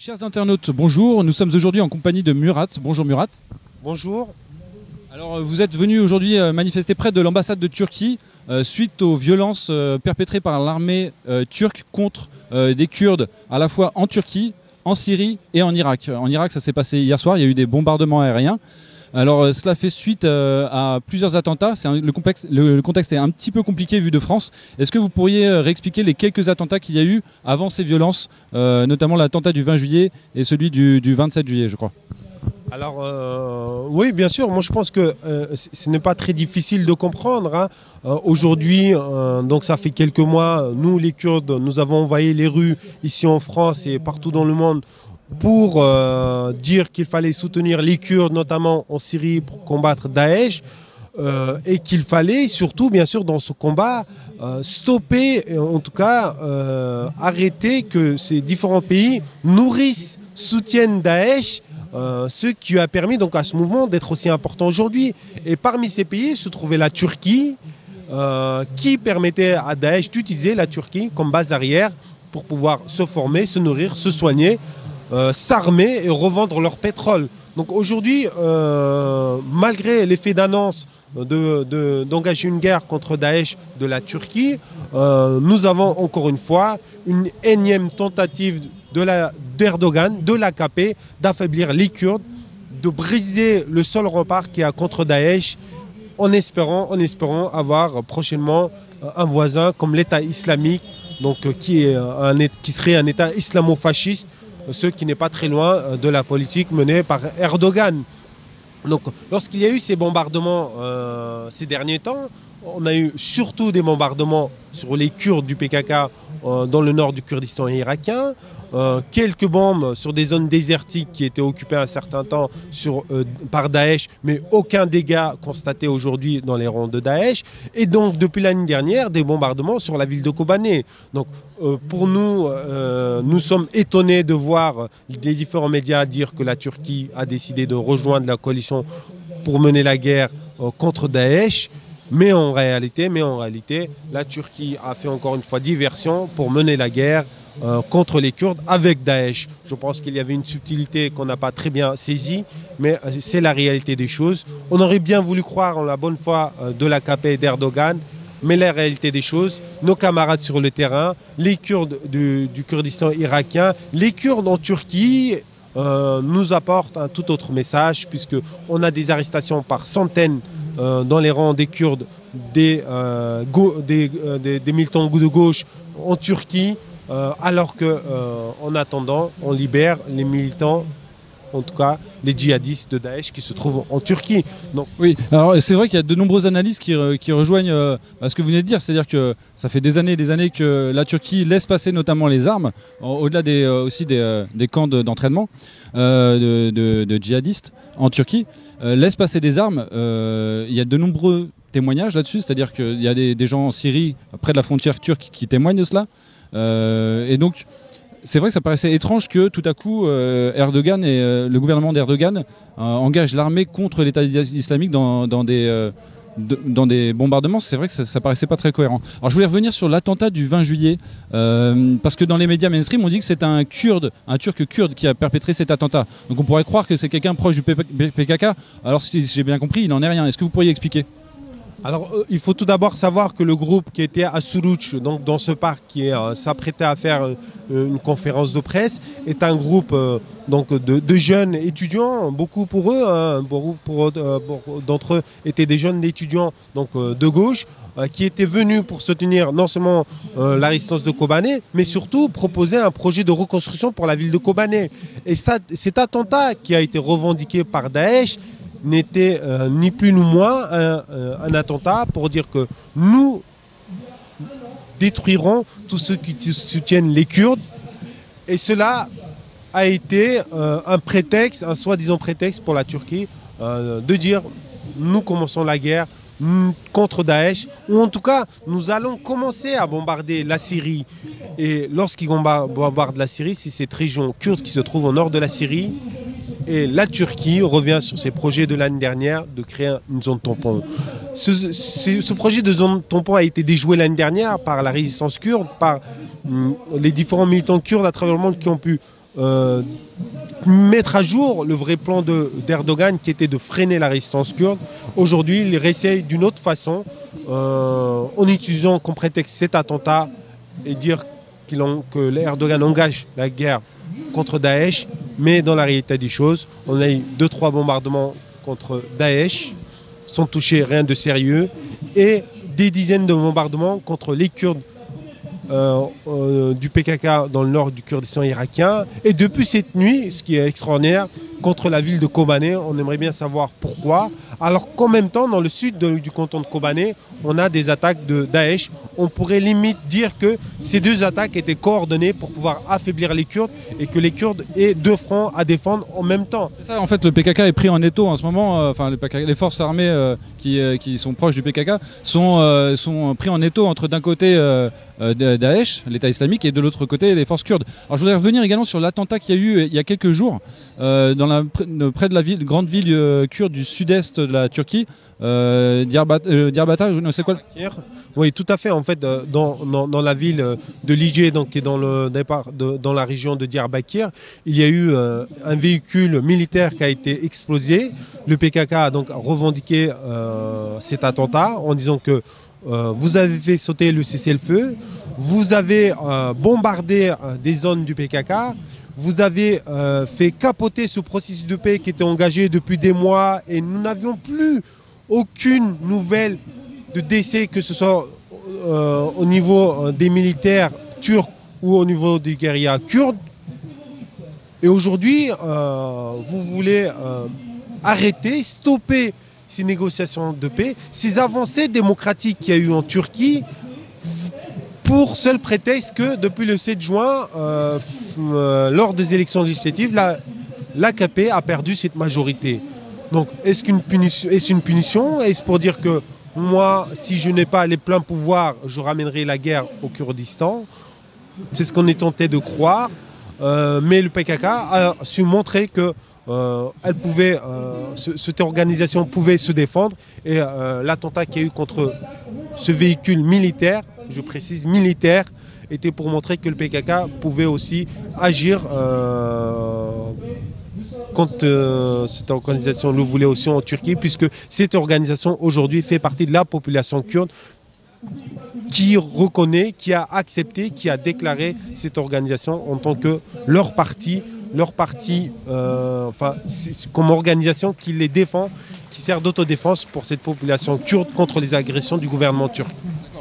Chers internautes, bonjour. Nous sommes aujourd'hui en compagnie de Murat. Bonjour Murat. Bonjour. Alors vous êtes venu aujourd'hui manifester près de l'ambassade de Turquie suite aux violences perpétrées par l'armée turque contre des Kurdes à la fois en Turquie, en Syrie et en Irak. En Irak, ça s'est passé hier soir, il y a eu des bombardements aériens. Alors cela fait suite à plusieurs attentats. Le contexte est un petit peu compliqué vu de France. Est-ce que vous pourriez réexpliquer les quelques attentats qu'il y a eu avant ces violences, notamment l'attentat du 20 juillet et celui du 27 juillet, je crois? Alors, oui, bien sûr. Moi, je pense que ce n'est pas très difficile de comprendre, hein. Aujourd'hui, donc ça fait quelques mois, nous, les Kurdes, nous avons envahi les rues ici en France et partout dans le monde pour dire qu'il fallait soutenir les Kurdes, notamment en Syrie, pour combattre Daesh. Et qu'il fallait surtout, bien sûr, dans ce combat, stopper, en tout cas, arrêter que ces différents pays nourrissent, soutiennent Daesh. Ce qui a permis donc à ce mouvement d'être aussi important aujourd'hui. Et parmi ces pays se trouvait la Turquie, qui permettait à Daesh d'utiliser la Turquie comme base arrière pour pouvoir se former, se nourrir, se soigner, s'armer et revendre leur pétrole. Donc aujourd'hui, malgré l'effet d'annonce d'engager une guerre contre Daesh de la Turquie, nous avons encore une fois une énième tentative d'Erdogan, de l'AKP, d'affaiblir les Kurdes, de briser le seul rempart qu'il y a contre Daesh, en espérant avoir prochainement un voisin comme l'État islamique, donc, qui serait un État islamo-fasciste, ce qui n'est pas très loin de la politique menée par Erdogan. Donc, lorsqu'il y a eu ces bombardements ces derniers temps, on a eu surtout des bombardements sur les Kurdes du PKK dans le nord du Kurdistan irakien, quelques bombes sur des zones désertiques qui étaient occupées un certain temps par Daesh, mais aucun dégât constaté aujourd'hui dans les rangs de Daesh. Et donc, depuis l'année dernière, des bombardements sur la ville de Kobané. Donc, pour nous, nous sommes étonnés de voir les différents médias dire que la Turquie a décidé de rejoindre la coalition pour mener la guerre contre Daesh. Mais en réalité, la Turquie a fait encore une fois diversion pour mener la guerre contre les Kurdes avec Daesh. Je pense qu'il y avait une subtilité qu'on n'a pas très bien saisie, mais c'est la réalité des choses. On aurait bien voulu croire en la bonne foi de l'AKP et d'Erdogan, mais la réalité des choses, nos camarades sur le terrain, les Kurdes du Kurdistan irakien, les Kurdes en Turquie, nous apportent un tout autre message, puisqu'on a des arrestations par centaines dans les rangs des Kurdes, des militants de gauche en Turquie, alors qu'en attendant, on libère les militants, en tout cas les djihadistes de Daesh qui se trouvent en Turquie. Donc, oui, alors c'est vrai qu'il y a de nombreuses analyses qui rejoignent ce que vous venez de dire, c'est-à-dire que ça fait des années et des années que la Turquie laisse passer notamment les armes, au-delà aussi des camps d'entraînement de djihadistes en Turquie, laisse passer des armes. Il y a de nombreux témoignages là-dessus, c'est-à-dire qu'il y a des gens en Syrie, près de la frontière turque, qui témoignent de cela. Et donc, c'est vrai que ça paraissait étrange que tout à coup, Erdogan et le gouvernement d'Erdogan engagent l'armée contre l'État islamique dans des bombardements. C'est vrai que ça paraissait pas très cohérent. Alors je voulais revenir sur l'attentat du 20 juillet, parce que dans les médias mainstream, on dit que c'est un Turc kurde qui a perpétré cet attentat. Donc on pourrait croire que c'est quelqu'un proche du PKK. Alors si j'ai bien compris, il n'en est rien. Est-ce que vous pourriez expliquer ? Alors, il faut tout d'abord savoir que le groupe qui était à Suruç, donc dans ce parc, qui s'apprêtait à faire une conférence de presse, est un groupe de jeunes étudiants, beaucoup pour eux, hein, d'entre eux étaient des jeunes étudiants de gauche, qui étaient venus pour soutenir non seulement la résistance de Kobané, mais surtout proposer un projet de reconstruction pour la ville de Kobané. Et cet attentat qui a été revendiqué par Daesh n'était ni plus ni moins un attentat pour dire que nous détruirons tous ceux qui soutiennent les Kurdes. Et cela a été un soi-disant prétexte pour la Turquie de dire nous commençons la guerre contre Daesh, ou en tout cas nous allons commencer à bombarder la Syrie. Et lorsqu'ils bombardent la Syrie, c'est cette région kurde qui se trouve au nord de la Syrie. Et la Turquie revient sur ses projets de l'année dernière de créer une zone tampon. Ce projet de zone tampon a été déjoué l'année dernière par la résistance kurde, par les différents militants kurdes à travers le monde qui ont pu mettre à jour le vrai plan d'Erdogan qui était de freiner la résistance kurde. Aujourd'hui, il réessaye d'une autre façon, en utilisant comme prétexte cet attentat et dire que Erdogan engage la guerre contre Daesh, mais dans la réalité des choses, on a eu 2-3 bombardements contre Daesh, sans toucher rien de sérieux, et des dizaines de bombardements contre les Kurdes du PKK dans le nord du Kurdistan irakien. Et depuis cette nuit, ce qui est extraordinaire, contre la ville de Kobané, on aimerait bien savoir pourquoi. Alors qu'en même temps, dans le sud du canton de Kobané, on a des attaques de Daesh. On pourrait limite dire que ces deux attaques étaient coordonnées pour pouvoir affaiblir les Kurdes et que les Kurdes aient deux fronts à défendre en même temps. C'est ça, en fait, le PKK est pris en étau en ce moment. Enfin, les forces armées qui sont proches du PKK sont pris en étau entre d'un côté Daesh, l'État islamique, et de l'autre côté les forces kurdes. Alors je voudrais revenir également sur l'attentat qu'il y a eu il y a quelques jours près de la grande ville kurde du sud-est de la Turquie, Diyarbakır, je ne sais quoi. Oui, tout à fait. En fait, dans la ville de Lice, donc qui est dans le départ dans la région de Diyarbakır, il y a eu un véhicule militaire qui a été explosé. Le PKK a donc revendiqué cet attentat en disant que vous avez fait sauter le cessez-le-feu, vous avez bombardé des zones du PKK, vous avez fait capoter ce processus de paix qui était engagé depuis des mois et nous n'avions plus aucune nouvelle de décès, que ce soit au niveau des militaires turcs ou au niveau des guérillas kurdes. Et aujourd'hui, vous voulez arrêter, stopper ces négociations de paix, ces avancées démocratiques qu'il y a eu en Turquie, pour seul prétexte que depuis le 7 juin, lors des élections législatives, l'AKP a perdu cette majorité. Donc, est-ce une punition? Est-ce pour dire que moi, si je n'ai pas les pleins pouvoirs, je ramènerai la guerre au Kurdistan? C'est ce qu'on est tenté de croire. Mais le PKK a su montrer que cette organisation pouvait se défendre. Et l'attentat qu'il y a eu contre ce véhicule militaire, je précise militaire, était pour montrer que le PKK pouvait aussi agir quand cette organisation le voulait aussi en Turquie, puisque cette organisation aujourd'hui fait partie de la population kurde qui reconnaît, qui a accepté, qui a déclaré cette organisation en tant que leur parti, comme organisation qui les défend, qui sert d'autodéfense pour cette population kurde contre les agressions du gouvernement turc.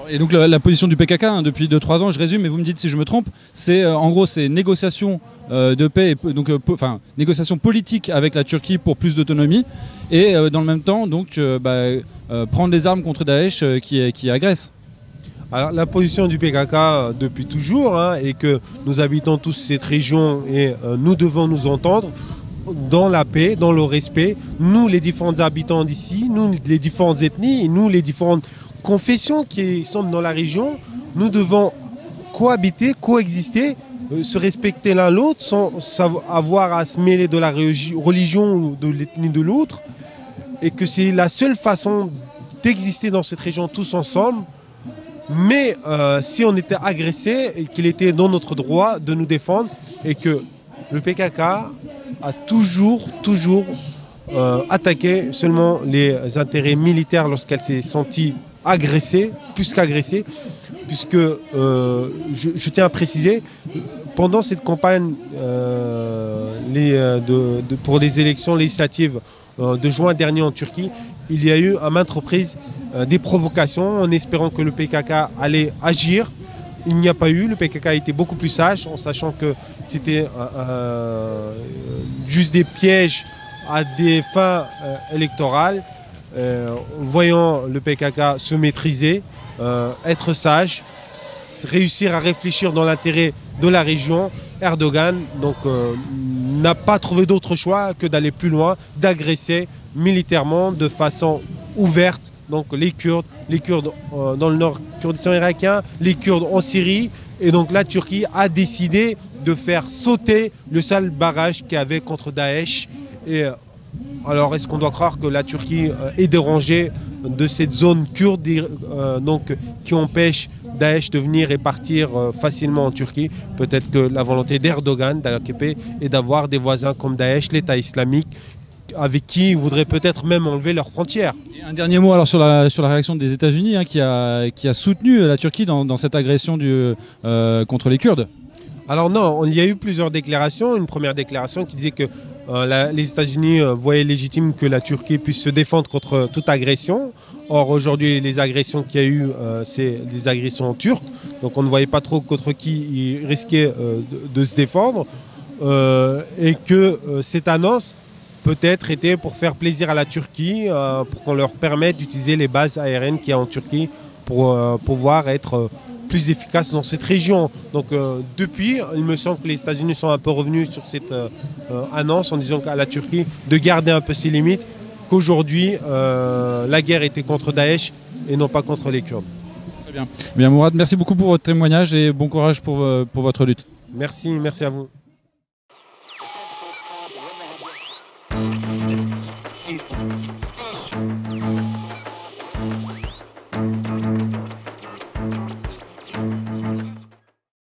Et donc la position du PKK depuis 2-3 ans, je résume, mais vous me dites si je me trompe, c'est en gros c'est négociation de paix, négociation politique avec la Turquie pour plus d'autonomie, et dans le même temps donc prendre les armes contre Daesh qui agresse. Alors, la position du PKK depuis toujours est que nous habitons tous cette région et nous devons nous entendre dans la paix, dans le respect. Nous, les différents habitants d'ici, nous, les différentes ethnies, et nous, les différentes confessions qui sont dans la région, nous devons cohabiter, coexister, se respecter l'un l'autre sans avoir à se mêler de la religion ou de l'ethnie de l'autre, et que c'est la seule façon d'exister dans cette région tous ensemble. Mais si on était agressé, et qu'il était dans notre droit de nous défendre, et que le PKK a toujours attaqué seulement les intérêts militaires lorsqu'elle s'est sentie agressée, plus qu'agressée, puisque je tiens à préciser, pendant cette campagne pour les élections législatives de juin dernier en Turquie, il y a eu à maintes reprises des provocations en espérant que le PKK allait agir. Il n'y a pas eu. Le PKK a été beaucoup plus sage en sachant que c'était juste des pièges à des fins électorales. Voyant le PKK se maîtriser, être sage, réussir à réfléchir dans l'intérêt de la région, Erdogan n'a pas trouvé d'autre choix que d'aller plus loin, d'agresser militairement de façon ouverte. Donc les Kurdes dans le nord Kurdistan irakien, les Kurdes en Syrie. Et donc la Turquie a décidé de faire sauter le seul barrage qu'il y avait contre Daesh. Et alors est-ce qu'on doit croire que la Turquie est dérangée de cette zone kurde qui empêche Daesh de venir et partir facilement en Turquie. Peut-être que la volonté d'Erdogan, d'AKP, est d'avoir des voisins comme Daesh, l'État islamique, avec qui ils voudraient peut-être même enlever leurs frontières. Et un dernier mot alors sur la réaction des États-Unis qui a soutenu la Turquie dans cette agression contre les Kurdes. Alors non, il y a eu plusieurs déclarations. Une première déclaration qui disait que les États-Unis voyaient légitime que la Turquie puisse se défendre contre toute agression. Or aujourd'hui, les agressions qu'il y a eu, c'est des agressions turques. Donc on ne voyait pas trop contre qui ils risquaient de se défendre. Et que cette annonce peut-être était pour faire plaisir à la Turquie, pour qu'on leur permette d'utiliser les bases aériennes qu'il y a en Turquie pour pouvoir être plus efficaces dans cette région. Donc depuis, il me semble que les États-Unis sont un peu revenus sur cette annonce en disant à la Turquie de garder un peu ses limites, qu'aujourd'hui la guerre était contre Daesh et non pas contre les Kurdes. Très bien. Bien Mourad, merci beaucoup pour votre témoignage et bon courage pour votre lutte. Merci à vous.